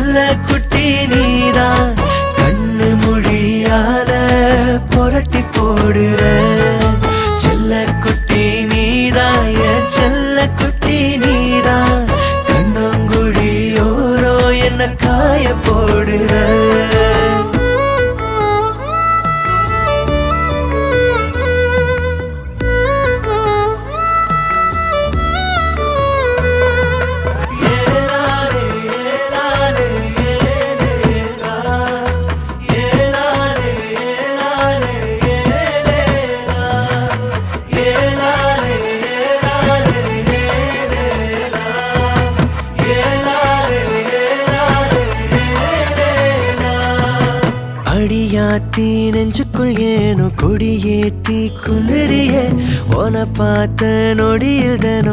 செல்ல குட்டி நீதான் கண்ணு மொழியால புரட்டி போடுற செல்ல குட்டி நீதான் என் செல்ல குட்டி நீதான் கண்ணங்குழியோரோ என்ன காய போடுற அடியாத்தி நெஞ்சுக்குள் ஏனோ கொடியேத்தி குளிரிய உன பார்த்த நொடியில் தனோ